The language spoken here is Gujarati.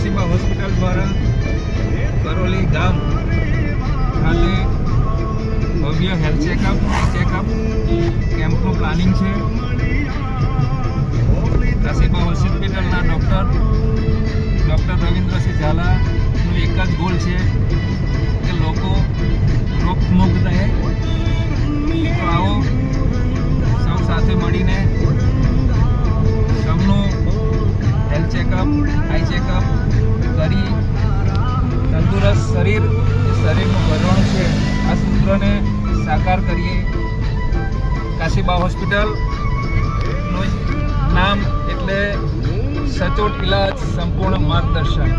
કાશીબા હોસ્પિટલ દ્વારા કરોલી ગામ ખાતે ભવ્ય હેલ્થ ચેકઅપ કેમ્પનું પ્લાનિંગ છે. કાશીબા હોસ્પિટલના ડૉક્ટર રવિન્દ્રસિંહ ઝાલાનું એક જ ગોલ છે કે લોકો રોગમુક્ત રહે. તો આવો સૌ સાથે મળીને સૌનું હેલ્થ ચેકઅપ આઈ ચેકઅપ કરી તંદુરસ્ત શરીરનું ભરણું છે આ સૂત્રને સાકાર કરીએ. કાશીબા હોસ્પિટલનું નામ એટલે સચોટ ઇલાજ સંપૂર્ણ માર્ગદર્શન.